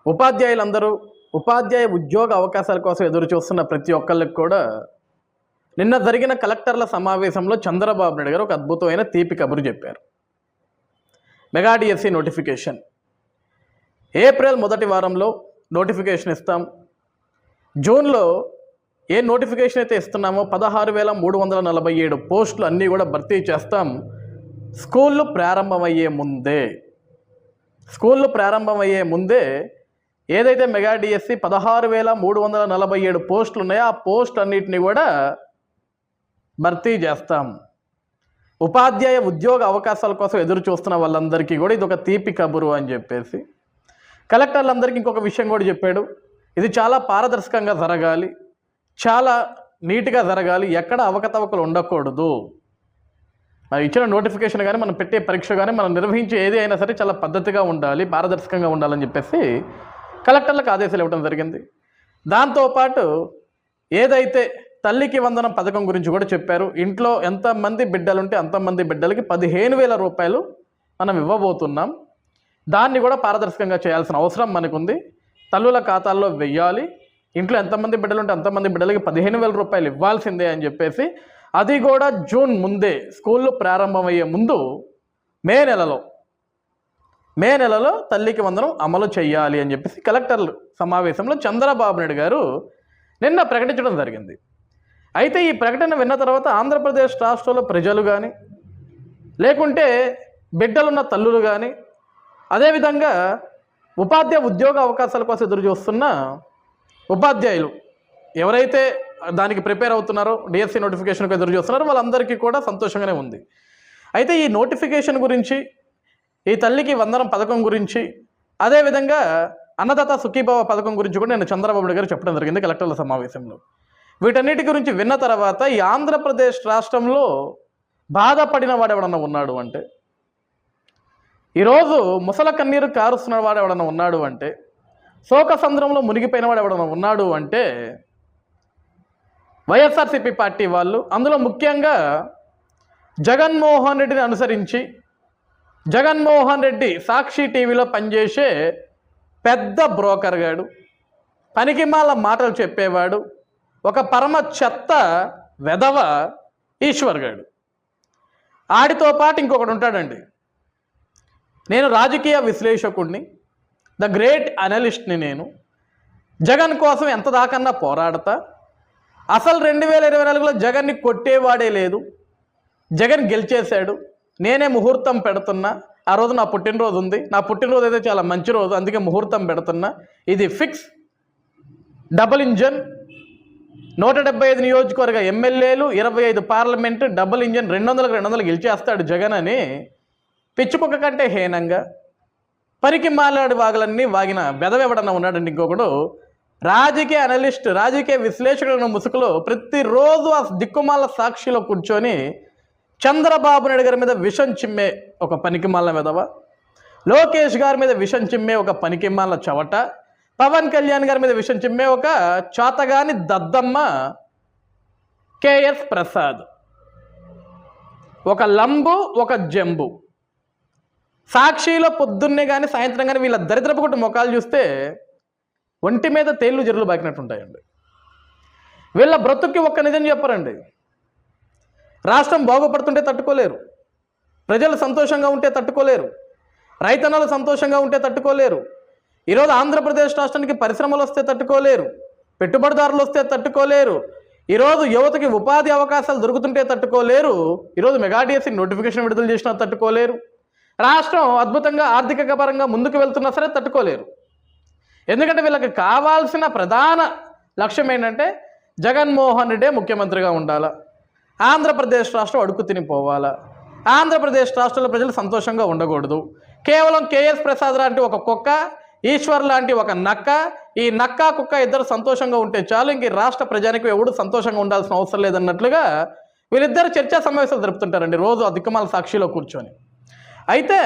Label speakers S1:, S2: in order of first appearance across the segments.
S1: ఉపాధ్యాయులందరూ ఉపాధ్యాయ ఉద్యోగ అవకాశాల కోసం ఎదురు చూస్తున్న ప్రతి ఒక్కళ్ళకి కూడా నిన్న జరిగిన కలెక్టర్ల సమావేశంలో చంద్రబాబు నాయుడు గారు ఒక అద్భుతమైన తీపి కబురు చెప్పారు. మెగా డిఎస్సి నోటిఫికేషన్ ఏప్రిల్ మొదటి వారంలో నోటిఫికేషన్ ఇస్తాం. జూన్లో ఏ నోటిఫికేషన్ అయితే ఇస్తున్నామో 16,347 పోస్టులు అన్నీ కూడా భర్తీ చేస్తాం. స్కూళ్ళు ప్రారంభమయ్యే ముందే ఏదైతే మెగా డిఎస్సి 16,347 పోస్టులు ఉన్నాయో ఆ పోస్టులు అన్నింటినీ కూడా భర్తీ చేస్తాం. ఉపాధ్యాయ ఉద్యోగ అవకాశాల కోసం ఎదురు చూస్తున్న వాళ్ళందరికీ కూడా ఇది ఒక తీపి కబురు అని చెప్పేసి కలెక్టర్లందరికీ ఇంకొక విషయం కూడా చెప్పాడు. ఇది చాలా పారదర్శకంగా జరగాలి, చాలా నీట్గా జరగాలి, ఎక్కడ అవకతవకలు ఉండకూడదు. ఇచ్చిన నోటిఫికేషన్ కానీ మనం పెట్టే పరీక్ష కానీ మనం నిర్వహించే ఏది అయినా సరే చాలా పద్ధతిగా ఉండాలి, పారదర్శకంగా ఉండాలని చెప్పేసి కలెక్టర్లకు ఆదేశాలు ఇవ్వడం జరిగింది. దాంతోపాటు ఏదైతే తల్లికి వందనం పథకం గురించి కూడా చెప్పారు. ఇంట్లో ఎంతమంది బిడ్డలుంటే అంతమంది బిడ్డలకి 15,000 రూపాయలు మనం ఇవ్వబోతున్నాం. దాన్ని కూడా పారదర్శకంగా చేయాల్సిన అవసరం మనకుంది. తల్లుల ఖాతాల్లో వెయ్యాలి. ఇంట్లో ఎంతమంది బిడ్డలుంటే అంతమంది బిడ్డలకి 15,000 రూపాయలు ఇవ్వాల్సిందే అని చెప్పేసి అది కూడా జూన్ ముందే స్కూళ్ళు ప్రారంభమయ్యే ముందు మే నెలలో తల్లికి వందనం అమలు చేయాలి అని చెప్పేసి కలెక్టర్లు సమావేశంలో చంద్రబాబు నాయుడు గారు నిన్న ప్రకటించడం జరిగింది. అయితే ఈ ప్రకటన విన్న తర్వాత ఆంధ్రప్రదేశ్ రాష్ట్రంలో ప్రజలు కానీ లేకుంటే బిడ్డలున్న తల్లులు కానీ అదేవిధంగా ఉపాధ్యాయ ఉద్యోగ అవకాశాల కోసం ఎదురు చూస్తున్న ఉపాధ్యాయులు ఎవరైతే దానికి ప్రిపేర్ అవుతున్నారో డిఎస్సి నోటిఫికేషన్కి ఎదురు చూస్తున్నారో వాళ్ళందరికీ కూడా సంతోషంగానే ఉంది. అయితే ఈ నోటిఫికేషన్ గురించి, ఈ తల్లికి వందనం పథకం గురించి, అదేవిధంగా అన్నదాత సుఖీభావ పథకం గురించి కూడా నేను చంద్రబాబు నాయుడు గారు చెప్పడం జరిగింది కలెక్టర్ల సమావేశంలో. వీటన్నిటి గురించి విన్న తర్వాత ఈ ఆంధ్రప్రదేశ్ రాష్ట్రంలో బాధపడిన వాడు ఎవడన్నా ఉన్నాడు అంటే, ఈరోజు ముసల కన్నీరు కారుస్తున్న వాడు ఎవడన్నా ఉన్నాడు అంటే, శోక సంద్రంలో మునిగిపోయిన వాడు ఎవడన్నా ఉన్నాడు అంటే వైఎస్ఆర్సీపీ పార్టీ వాళ్ళు. అందులో ముఖ్యంగా జగన్మోహన్ రెడ్డిని అనుసరించి జగన్మోహన్ రెడ్డి సాక్షి టీవీలో పనిచేసే పెద్ద బ్రోకర్ గాడు, పనికిమాల మాటలు చెప్పేవాడు, ఒక పరమ చెత్త వెధవ ఈశ్వర్ గాడు. ఆడితో పాటు ఇంకొకటి ఉంటాడండి. నేను రాజకీయ విశ్లేషకుడిని, ద గ్రేట్ అనలిస్ట్ని. నేను జగన్ కోసం ఎంత దాకన్నా పోరాడతా. అసలు 2024లో జగన్ని కొట్టేవాడే లేదు. జగన్ గెలిచేశాడు. నేనే ముహూర్తం పెడుతున్నా. ఆ రోజు నా పుట్టినరోజు ఉంది. నా పుట్టినరోజు అయితే చాలా మంచి రోజు, అందుకే ముహూర్తం పెడుతున్నా. ఇది ఫిక్స్. డబుల్ ఇంజన్, 175 నియోజకవర్గ ఎమ్మెల్యేలు, 25 పార్లమెంటు, డబుల్ ఇంజన్, 200 గెలిచేస్తాడు జగన్ అని పిచ్చుకుక్క కంటే హీనంగా పనికి మాలాడి వాగులన్నీ వాగిన బెదవెవడన్నా ఉన్నాడండి. ఇంకొకడు రాజకీయ అనలిస్ట్, రాజకీయ విశ్లేషకుల ముసుగులో ప్రతిరోజు ఆ దిక్కుమాల సాక్షిలో కూర్చొని చంద్రబాబు నాయుడు గారి మీద విషం చిమ్మే ఒక పనికిమాల వెధవ, లోకేష్ గారి మీద విషం చిమ్మే ఒక పనికిమాల చవట, పవన్ కళ్యాణ్ గారి మీద విషం చిమ్మే ఒక చాతగాని దద్దమ్మ కేఎస్ ప్రసాద్, ఒక లంబు, ఒక జంబు. సాక్షిలో పొద్దున్నే కానీ సాయంత్రం కానీ వీళ్ళ దరిద్రపు కొట్టు ముఖాలు చూస్తే ఒంటి మీద తేళ్లు జరులు బాకినట్టు ఉంటాయండి. వీళ్ళ బ్రతుక్కి ఒక్క నిజం చెప్పరండి. రాష్ట్రం బాగుపడుతుంటే తట్టుకోలేరు, ప్రజలు సంతోషంగా ఉంటే తట్టుకోలేరు, రైతన్నలు సంతోషంగా ఉంటే తట్టుకోలేరు, ఈరోజు ఆంధ్రప్రదేశ్ రాష్ట్రానికి పరిశ్రమలు వస్తే తట్టుకోలేరు, పెట్టుబడిదారులు వస్తే తట్టుకోలేరు, ఈరోజు యువతకి ఉపాధి అవకాశాలు దొరుకుతుంటే తట్టుకోలేరు, ఈరోజు మెగా డిఎస్సి నోటిఫికేషన్ విడుదల చేసినా తట్టుకోలేరు, రాష్ట్రం అద్భుతంగా ఆర్థిక పరంగా ముందుకు వెళ్తున్నా సరే తట్టుకోలేరు. ఎందుకంటే వీళ్ళకి కావాల్సిన ప్రధాన లక్ష్యం ఏంటంటే జగన్మోహన్ రెడ్డే ముఖ్యమంత్రిగా ఉండాలా, ఆంధ్రప్రదేశ్ రాష్ట్రం అడుగు తినిపోవాలా, ఆంధ్రప్రదేశ్ రాష్ట్రంలో ప్రజలు సంతోషంగా ఉండకూడదు. కేవలం కేఎస్ ప్రసాద్ లాంటి ఒక కుక్క, ఈశ్వర్ లాంటి ఒక నక్క, ఈ నక్క కుక్క ఇద్దరు సంతోషంగా ఉంటే చాలు, ఇంక రాష్ట్ర ప్రజానికి ఎవడు సంతోషంగా ఉండాల్సిన అవసరం లేదన్నట్లుగా వీళ్ళిద్దరు చర్చా సమావేశాలు జరుపుతుంటారండి రోజు ఆ దిక్కుమాల సాక్షిలో కూర్చొని. అయితే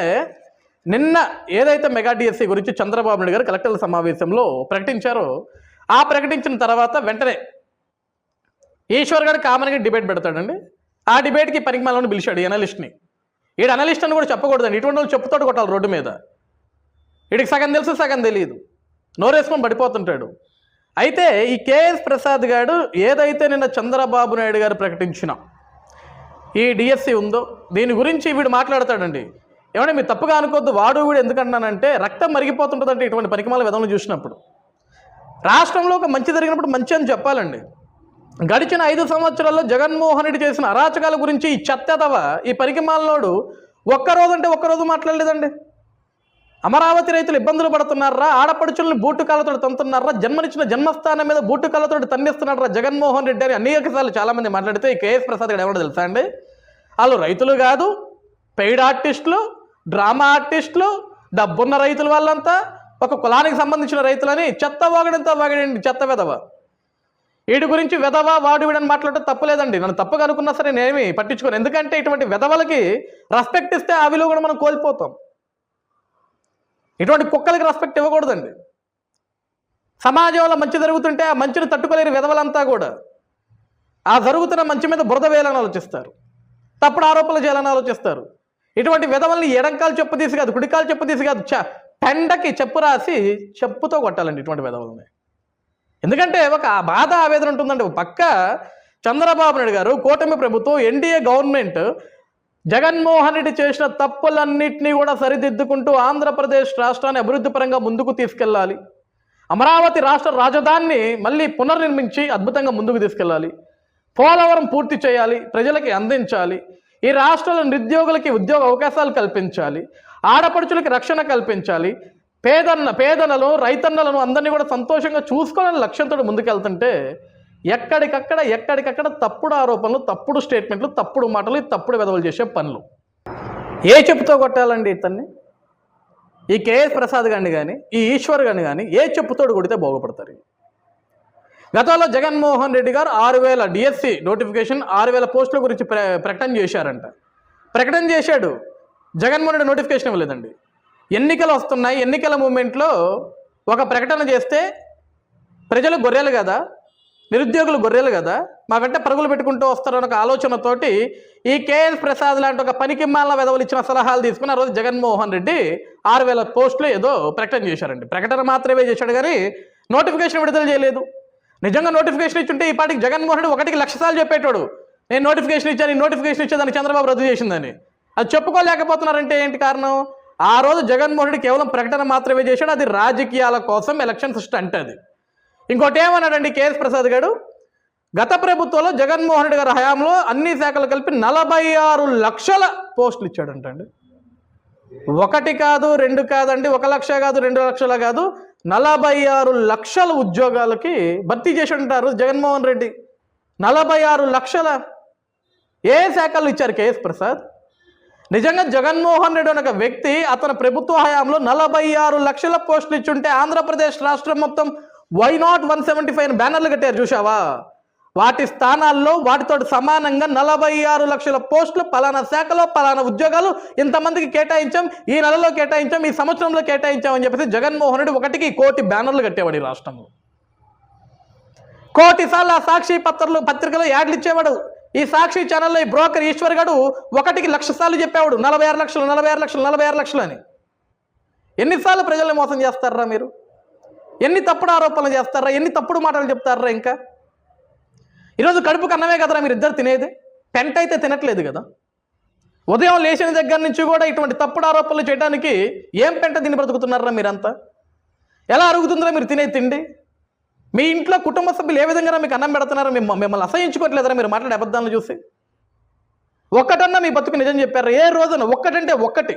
S1: నిన్న ఏదైతే మెగా డిఎస్సి గురించి చంద్రబాబు నాయుడు గారు కలెక్టర్ల సమావేశంలో ప్రకటించారో, ఆ ప్రకటించిన తర్వాత వెంటనే ఈశ్వర్ గారు కామన్గా డిబేట్ పెడతాడండి. ఆ డిబేట్కి పనికిమాలను పిలిచాడు ఎనలిస్ట్ని. ఈడు అనలిస్ట్ అని కూడా చెప్పకూడదండి, ఇటువంటి వాళ్ళు చెప్పుతోడు కొట్టాలి రోడ్డు మీద. వీడికి సగం తెలుసు, సగం తెలియదు. నోరేసుకొని పడిపోతుంటాడు. అయితే ఈ కేఎస్ ప్రసాద్ గారు ఏదైతే నిన్న చంద్రబాబు నాయుడు గారు ప్రకటించిన ఈ డిఎస్సి ఉందో దీని గురించి వీడు మాట్లాడతాడండి. ఏమంటే మీరు తప్పుగా అనుకోవద్దు, వాడు వీడు ఎందుకంటున్నానంటే రక్తం మరిగిపోతుంటుందంటే ఇటువంటి పనికిమాల విధంలో చూసినప్పుడు. రాష్ట్రంలో ఒక మంచి జరిగినప్పుడు మంచి అని చెప్పాలండి. గడిచిన 5 సంవత్సరాల్లో జగన్మోహన్ రెడ్డి చేసిన అరాచకాల గురించి ఈ చెత్తదవ ఈ పనికిమాలనోడు ఒక్కరోజు మాట్లాడలేదండి. అమరావతి రైతులు ఇబ్బందులు పడుతున్నారా, ఆడపడుచుల్ని బూటు కాళ్ళతో తంతున్నారా, జన్మనిచ్చిన జన్మస్థానం మీద బూటు కాళ్ళతో తన్నిస్తున్నారా జగన్మోహన్ రెడ్డి అని అనేకసార్లు చాలామంది మాట్లాడితే ఈ కేఎస్ ప్రసాద్ గారు ఎవరో తెలుసా అండి? వాళ్ళు రైతులు కాదు, పెయిడ్ ఆర్టిస్టులు, డ్రామా ఆర్టిస్టులు, డబ్బున్న రైతులు, వాళ్ళంతా ఒక కులానికి సంబంధించిన రైతులని చెత్త వాగడండి చెత్త వెధవ. వీడి గురించి వెధవ వాడు వీడని మాట్లాడటం తప్పులేదండి. నన్ను తప్పుగా అనుకున్నా సరే నేనేమి పట్టించుకోను. ఎందుకంటే ఇటువంటి వెధవలకి రెస్పెక్ట్ ఇస్తే ఆ విలువ కూడా మనం కోల్పోతాం. ఇటువంటి కుక్కలకి రెస్పెక్ట్ ఇవ్వకూడదండి. సమాజంలో మంచి జరుగుతుంటే ఆ మంచిని తట్టుకోలేని వెధవలంతా కూడా ఆ జరుగుతున్న మంచి మీద బురద వేయాలని ఆలోచిస్తారు, తప్పుడు ఆరోపణలు చేయాలని ఆలోచిస్తారు. ఇటువంటి వెధవల్ని ఎడంకాలు చెప్పు తీసి కాదు, కుడికాలు చెప్పు తీసి కాదు, పెండకి చెప్పు రాసి చెప్పుతో కొట్టాలండి ఇటువంటి వెధవల్ని. ఎందుకంటే ఒక బాధ ఆవేదన ఉంటుందండి. పక్క చంద్రబాబు నాయుడు గారు, కూటమి ప్రభుత్వం, ఎన్డీఏ గవర్నమెంట్ జగన్మోహన్ రెడ్డి చేసిన తప్పులన్నింటినీ కూడా సరిదిద్దుకుంటూ ఆంధ్రప్రదేశ్ రాష్ట్రాన్ని అభివృద్ధి పరంగా ముందుకు తీసుకెళ్ళాలి, అమరావతి రాష్ట్ర రాజధానిని మళ్ళీ పునర్నిర్మించి అద్భుతంగా ముందుకు తీసుకెళ్ళాలి, పోలవరం పూర్తి చేయాలి, ప్రజలకి అందించాలి, ఈ రాష్ట్రంలో నిరుద్యోగులకి ఉద్యోగ అవకాశాలు కల్పించాలి, ఆడపడుచులకి రక్షణ కల్పించాలి, పేదలను రైతన్నలను అందరినీ కూడా సంతోషంగా చూసుకోవాలని లక్ష్యంతో ముందుకెళ్తుంటే ఎక్కడికక్కడ తప్పుడు ఆరోపణలు, తప్పుడు స్టేట్మెంట్లు, తప్పుడు మాటలు, తప్పుడు వెధవలు చేసే పనులు. ఏ చెప్పుతో కొట్టాలండి ఇతన్ని? ఈ కేఎస్ ప్రసాద్ గారిని కానీ ఈ ఈశ్వర్ గారిని కానీ ఏ చెప్పుతోడు కొడితే బాగుపడతారు? గతంలో జగన్మోహన్ రెడ్డి గారు 6,000 డిఎస్సి నోటిఫికేషన్, 6,000 పోస్టుల గురించి ప్రకటన చేశారంట. ప్రకటన చేశాడు, జగన్మోహన్ రెడ్డి నోటిఫికేషన్ ఇవ్వలేదండి. ఎన్నికలు వస్తున్నాయి, ఎన్నికల మూమెంట్లో ఒక ప్రకటన చేస్తే ప్రజలు గొర్రెలు కదా, నిరుద్యోగులు గొర్రెలు కదా, మా వెంట పరుగులు పెట్టుకుంటూ వస్తారని ఒక ఆలోచనతోటి ఈ కేఎస్ ప్రసాద్ లాంటి ఒక పనికిమాల వెధవలు ఇచ్చిన సలహాలు తీసుకుని ఆ రోజు జగన్మోహన్ రెడ్డి 6,000 పోస్టులు ఏదో ప్రకటన చేశారండి. ప్రకటన మాత్రమే చేశాడు కానీ నోటిఫికేషన్ విడుదల చేయలేదు. నిజంగా నోటిఫికేషన్ ఇచ్చుంటే ఈ పాటికి జగన్మోహన్ రెడ్డి 1కి 1,00,000 సార్లు చెప్పేటోడు, నేను నోటిఫికేషన్ ఇచ్చాను, ఈ నోటిఫికేషన్ ఇచ్చేదాన్ని చంద్రబాబు రద్దు చేసిందని. అది చెప్పుకోలేకపోతున్నారంటే ఏంటి కారణం? ఆ రోజు జగన్మోహన్ రెడ్డి కేవలం ప్రకటన మాత్రమే చేశాడు. అది రాజకీయాల కోసం, ఎలక్షన్స్ స్టంట్ అది. ఇంకోటి ఏమన్నాడండి కేఎస్ ప్రసాద్ గారు? గత ప్రభుత్వంలో జగన్మోహన్ రెడ్డి గారి హయాంలో అన్ని శాఖలు కలిపి 46 లక్షల పోస్టులు ఇచ్చాడంటండి. 1 కాదు 2 కాదండి, 1 లక్ష కాదు 2 లక్షల కాదు, 46 లక్షల ఉద్యోగాలకి భర్తీ చేసి ఉంటారు జగన్మోహన్ రెడ్డి. 46 లక్షల ఏ శాఖలు ఇచ్చారు కేఎస్ ప్రసాద్? నిజంగా జగన్మోహన్ రెడ్డి అనే ఒక వ్యక్తి అతని ప్రభుత్వ హయాంలో 46 లక్షల పోస్టులు ఇచ్చుంటే ఆంధ్రప్రదేశ్ రాష్ట్రం మొత్తం వై నాట్ 175 బ్యానర్లు కట్టారు చూసావా? వాటి స్థానాల్లో వాటితో సమానంగా 46 లక్షల పోస్టులు పలానా శాఖలో పలానా ఉద్యోగాలు ఇంతమందికి కేటాయించాం, ఈ నెలలో కేటాయించాం, ఈ సంవత్సరంలో కేటాయించాం అని చెప్పేసి జగన్మోహన్ రెడ్డి 1కి 1 కోటి బ్యానర్లు కట్టేవాడు ఈ రాష్ట్రంలో. 1 కోటి సార్లు ఆ సాక్షి పత్రికలో యాడ్లు ఇచ్చేవాడు. ఈ సాక్షి ఛానల్లో ఈ బ్రోకర్ ఈశ్వర్ గారు 1కి 1,00,000 సార్లు చెప్పేవాడు 46 లక్షలు 46 లక్షలు 46 లక్షలు అని. ఎన్నిసార్లు ప్రజల్ని మోసం చేస్తారా మీరు? ఎన్ని తప్పుడు ఆరోపణలు చేస్తారా? ఎన్ని తప్పుడు మాటలు చెప్తారా? ఇంకా ఈరోజు కడుపుకు అన్నమే కదరా మీరు ఇద్దరు తినేది, పెంట అయితే తినట్లేదు కదా. ఉదయం లేచిన దగ్గర నుంచి కూడా ఇటువంటి తప్పుడు ఆరోపణలు చేయడానికి ఏం పెంట తిని బ్రతుకుతున్నారా మీరంతా? ఎలా అరుగుతుందిరా మీరు తినే తిండి? మీ ఇంట్లో కుటుంబ సభ్యులు ఏ విధంగా మీకు అన్నం పెడుతున్నారో మిమ్మల్ని అసహించుకోవట్లేదరా మీరు మాట్లాడే అబద్ధాలను చూసి? ఒక్కటన్నా మీ బతుకు నిజం చెప్పారా? ఏ రోజున ఒక్కటంటే ఒక్కటి.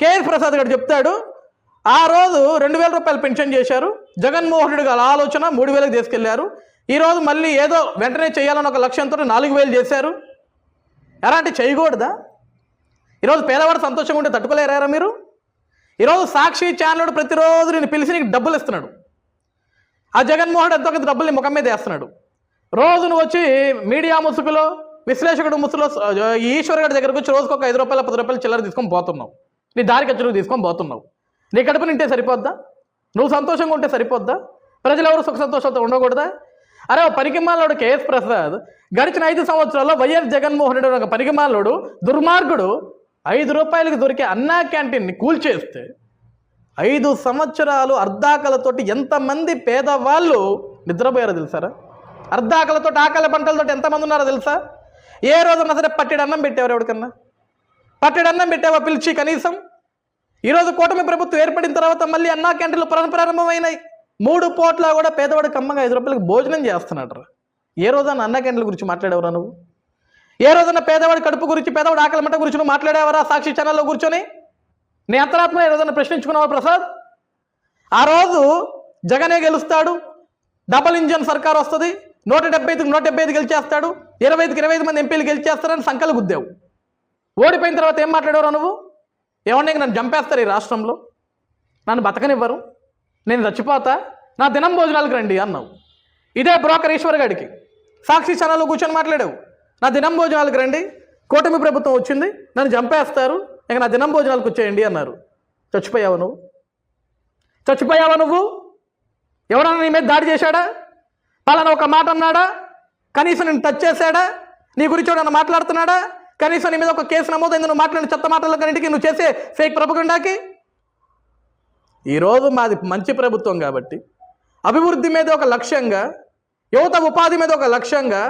S1: కేఎస్ ప్రసాద్ గారు చెప్తాడు, ఆ రోజు 2,000 రూపాయలు పెన్షన్ చేశారు, జగన్మోహన్ రెడ్డి గారి ఆలోచన 3,000కి తీసుకెళ్లారు. ఈరోజు మళ్ళీ ఏదో వెంటనే చేయాలని ఒక లక్ష్యంతో 4,000 చేశారు. ఎలాంటి చేయకూడదా? ఈరోజు పేదవాడు సంతోషంగా ఉంటే తట్టుకోలేరారా మీరు? ఈరోజు సాక్షి ఛానల్ ప్రతిరోజు నేను పిలిచి నీకు డబ్బులు ఇస్తున్నాడు. ఆ జగన్మోహన్ రెడ్డి ఎంతో కొంత డబ్బులు నీ ముఖం మీద వేస్తున్నాడు. రోజు నువ్వు వచ్చి మీడియా ముసుగులో, విశ్లేషకుడు ముసుగులో ఈ ఈశ్వర్ గారి దగ్గరకు వచ్చి రోజుకు ఒక 5 రూపాయలు 10 రూపాయలు చిల్లర తీసుకొని పోతున్నావు. నీ దారి ఖర్చులకు తీసుకొని పోతున్నావు. నీ కడుపు నింటే సరిపోద్దా? నువ్వు సంతోషంగా ఉంటే సరిపోద్దా? ప్రజలు ఎవరు సుఖ సంతోషంతో ఉండకూడదా? అరే పనికిమాలోడు కేఎస్ ప్రసాద్ గడిచిన 5 సంవత్సరాల్లో వైఎస్ జగన్మోహన్ రెడ్డి ఒక పనికిమాలోడు దుర్మార్గుడు 5 రూపాయలకి దొరికే అన్నా క్యాంటీన్ని కూల్చేస్తే 5 సంవత్సరాలు అర్ధాకలతోటి ఎంతమంది పేదవాళ్ళు నిద్రపోయారో తెలుసారా? అర్ధాకలతోటి ఆకలి పంటలతోటి ఎంతమంది ఉన్నారో తెలుసా? ఏ రోజున్నా సరే పట్టెడు అన్నం పెట్టేవారు ఎవరికన్నా? పట్టెడు అన్నం పెట్టావా పిలిచి కనీసం? ఈరోజు కూటమి ప్రభుత్వం ఏర్పడిన తర్వాత మళ్ళీ అన్నా క్యాంటీన్లు ప్రారంభమైనాయి. 3 పూట్ల కూడా పేదవాడికి కమ్మగా 5 రూపాయలకి భోజనం చేస్తున్నాడు. ఏ రోజన్నా అన్నా క్యాంటీన్ల గురించి మాట్లాడేవరా నువ్వు? ఏ రోజన్నా పేదవాడి కడుపు గురించి, పేదవాడి ఆకలి మంట గురించి నువ్వు మాట్లాడేవరా సాక్షి ఛానల్లో కూర్చొని? నీ అంతరాత్మ ఏ రోజన్నా ప్రశ్నించుకున్నావా ప్రసాద్? ఆ రోజు జగనే గెలుస్తాడు, డబల్ ఇంజన్ సర్కార్ వస్తుంది, 175కి 175 గెలిచేస్తాడు, 25కి 25 మంది ఎంపీలు గెలిచేస్తారని సంకలు గుద్దావు. ఓడిపోయిన తర్వాత ఏం మాట్లాడేవరా నువ్వు? ఏమన్నా నన్ను చంపేస్తారు ఈ రాష్ట్రంలో, నన్ను బతకనివ్వరు, నేను చచ్చిపోతా, నా దినం భోజనాలకు రండి అన్నావు. ఇదే బ్రోకర్ ఈశ్వర్ గడికి సాక్షి ఛానల్లో కూర్చొని మాట్లాడావు. నా దినం భోజనాలకు రండి, కూటమి ప్రభుత్వం వచ్చింది, నన్ను చంపేస్తారు, ఇక నా దినం భోజనాలకు వచ్చేయండి అన్నారు. చచ్చిపోయావు నువ్వు? చచ్చిపోయావా నువ్వు? ఎవరన్నా నీ మీద దాడి చేశాడా? పలానా ఒక మాట అన్నాడా? కనీసం నేను టచ్ చేశాడా? నీ గురించి ఎవడన్నా మాట్లాడుతున్నాడా? కనీసం నీ మీద ఒక కేసు నమోదైంది నువ్వు మాట్లాడిన చెత్త మాటల కన్నిటికీ, నువ్వు చేసే ఫేక్ ప్రపగండాకి. ఈరోజు మాది మంచి ప్రభుత్వం కాబట్టి అభివృద్ధి మీద ఒక లక్ష్యంగా, యువత ఉపాధి మీద ఒక లక్ష్యంగా,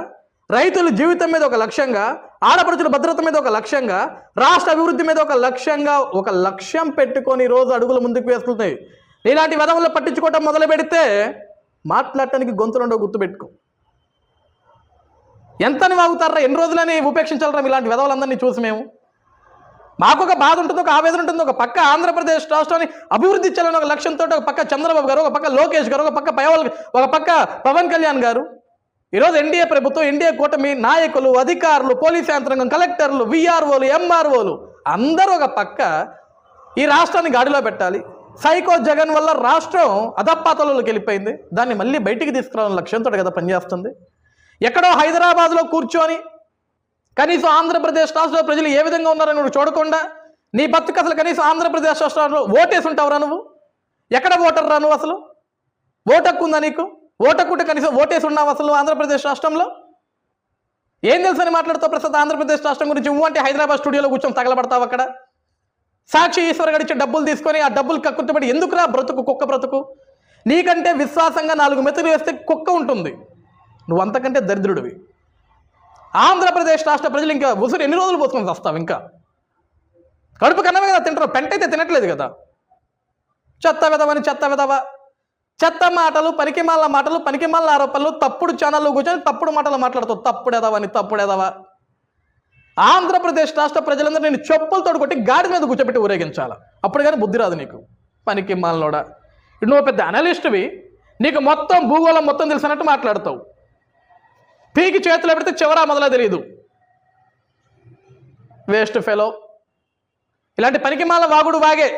S1: రైతుల జీవితం మీద ఒక లక్ష్యంగా, ఆడపడుచుల భద్రత మీద ఒక లక్ష్యంగా, రాష్ట్ర అభివృద్ధి మీద ఒక లక్ష్యంగా, ఒక లక్ష్యం పెట్టుకొని ఈరోజు అడుగులు ముందుకు వేస్తున్నాయి. ఇలాంటి వెధవలు పట్టించుకోవటం మొదలు పెడితే మాట్లాడటానికి గొంతులుండో గుర్తుపెట్టుకో. ఎంతని వాగుతారా? ఎన్ని రోజులని ఉపేక్షించాలరా ఇలాంటి వెధవలందరినీ చూసి మేము? మాకు ఒక బాధ ఉంటుంది, ఒక ఆవేదన ఉంటుంది. ఒక పక్క ఆంధ్రప్రదేశ్ రాష్ట్రాన్ని అభివృద్ధి చేయాలని ఒక లక్ష్యంతో ఒక పక్క చంద్రబాబు గారు, ఒక పక్క లోకేష్ గారు, ఒక పక్క పవన్ కళ్యాణ్ గారు. ఈరోజు ఎన్డీఏ ప్రభుత్వం, ఎన్డీఏ కూటమి నాయకులు, అధికారులు, పోలీస్ యంత్రాంగం, కలెక్టర్లు, విఆర్ఓలు, ఎంఆర్ఓలు అందరూ ఒక పక్క ఈ రాష్ట్రాన్ని గాడిలో పెట్టాలి. సైకో జగన్ వల్ల రాష్ట్రం అధపాతాళంలోకి వెళ్ళిపోయింది, దాన్ని మళ్ళీ బయటికి తీసుకురావాలని లక్ష్యంతో కదా పనిచేస్తుంది. ఎక్కడో హైదరాబాద్లో కూర్చొని కనీసం ఆంధ్రప్రదేశ్ రాష్ట్రంలో ప్రజలు ఏ విధంగా ఉన్నారని నువ్వు చూడకుండా నీ బతుకు అసలు కనీసం ఆంధ్రప్రదేశ్ రాష్ట్రంలో ఓటేసి ఉంటావురా నువ్వు? ఎక్కడ ఓటర్ రా నువ్వు? అసలు ఓటక్కు ఉందా నీకు? ఓటక్కుంటే కనీసం ఓటేసి ఉన్నావు అసలు ఆంధ్రప్రదేశ్ రాష్ట్రంలో? ఏం తెలుసని మాట్లాడుతావు ప్రస్తుతం ఆంధ్రప్రదేశ్ రాష్ట్రం గురించి? అంటే హైదరాబాద్ స్టూడియోలో కూర్చొని తగలబడతావు అక్కడ. సాక్షి ఈశ్వర్ గడిచే డబ్బులు తీసుకొని ఆ డబ్బులు కక్కుతుబడి ఎందుకురా బ్రతుకు, కుక్క బ్రతుకు? నీకంటే విశ్వాసంగా 4 మెతులు వేస్తే కుక్క ఉంటుంది, నువ్వు అంతకంటే దరిద్రుడివి. ఆంధ్రప్రదేశ్ రాష్ట్ర ప్రజలు ఇంకా ఉసురు ఎన్ని రోజులు పోసుకొని వస్తావు? ఇంకా కడుపు కన్నమే కదా తింటారు, పెంట అయితే తినట్లేదు కదా. చెత్త విధవని చెత్త విధవ, చెత్త మాటలు, పనికిమాల మాటలు, పనికిమాల ఆరోపణలు, తప్పుడు ఛానల్లో కూర్చొని తప్పుడు మాటలు మాట్లాడుతావు. తప్పుడెదవని తప్పుడెదవ. ఆంధ్రప్రదేశ్ రాష్ట్ర ప్రజలందరూ నేను చెప్పులతో కొట్టి గాడి మీద కూర్చోబెట్టి ఊరేగించాలి, అప్పుడు కానీ బుద్ధి రాదు నీకు. పనికిమాలనోడా, నువ్వు పెద్ద అనలిస్ట్వి, నీకు మొత్తం భూగోళం మొత్తం తెలిసినట్టు మాట్లాడతావు. పీకి చేతిలో పెడితే చివరా మొదలా తెలియదు. Waste fellow. ఇలాంటి పనికిమాల వాగుడు వాగే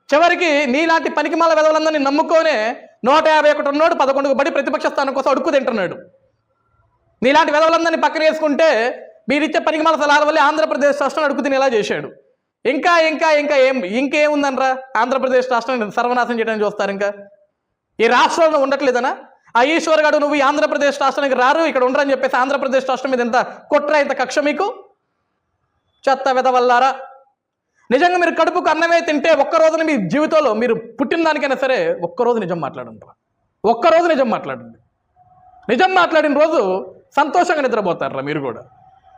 S1: చివరికి నీలాంటి పనికిమాల వెధవలందరినీ నమ్ముకొనే 151 ఉన్నోడు 11కు బడి ప్రతిపక్ష స్థానం కోసం అడుక్కు తింటున్నాడు. నీలాంటి వెధవలందరినీ పక్కన వేసుకుంటే మీరిచ్చే పనికిమాల సలహాల వల్లే ఆంధ్రప్రదేశ్ రాష్ట్రాన్ని అడుక్కు తినేలా చేశాడు. ఇంకేముందనరా? ఆంధ్రప్రదేశ్ రాష్ట్రాన్ని సర్వనాశనం చేయడానికి చూస్తారు. ఇంకా ఈ రాష్ట్రంలో ఉండట్లేదనా? ఆ ఈశ్వర్ గారు నువ్వు ఈ ఆంధ్రప్రదేశ్ రాష్ట్రానికి రారు, ఇక్కడ ఉండరని చెప్పేసి ఆంధ్రప్రదేశ్ రాష్ట్రం మీద ఎంత కుట్ర, ఇంత కక్ష మీకు? చెత్త వెధవల్లారా. నిజంగా మీరు కడుపుకు అన్నమే తింటే ఒక్కరోజున మీ జీవితంలో మీరు పుట్టిన దానికైనా సరే ఒక్కరోజు నిజం మాట్లాడండి. ఒక్కరోజు నిజం మాట్లాడండి. నిజం మాట్లాడిన రోజు సంతోషంగా నిద్రపోతారా మీరు కూడా.